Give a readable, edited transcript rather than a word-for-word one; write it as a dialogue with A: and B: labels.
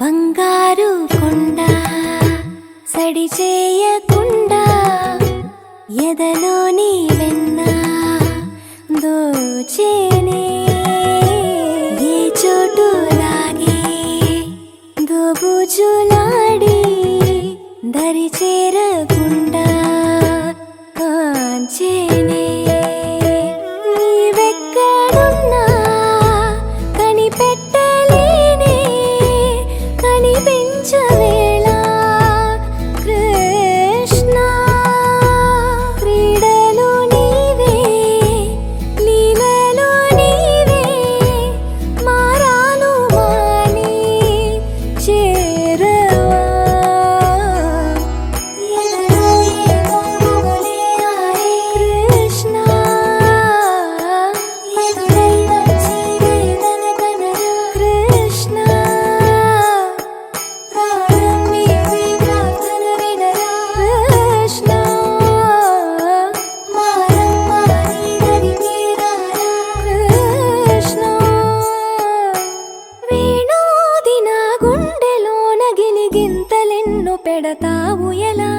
A: బంగారు కొండ సడి చేయకుండా ఎదలోని వెన్న దోచేనే ఏ చోటు లాగే దోబుజులాడి దరి చేరకుండా కాంచేనే నీవెక్కడున్నా కనిపెట్టలేనే కనిపించవేళ కృష్ణ క్రీడలు నీవే లీలలు నీవే మారాను మాని చేరవా కృష్ణ కృష్ణ కృష్ణ కృష్ణ వేణోది నా గుండెలోన గిలిగింతలెన్ను పెడతావు ఎలా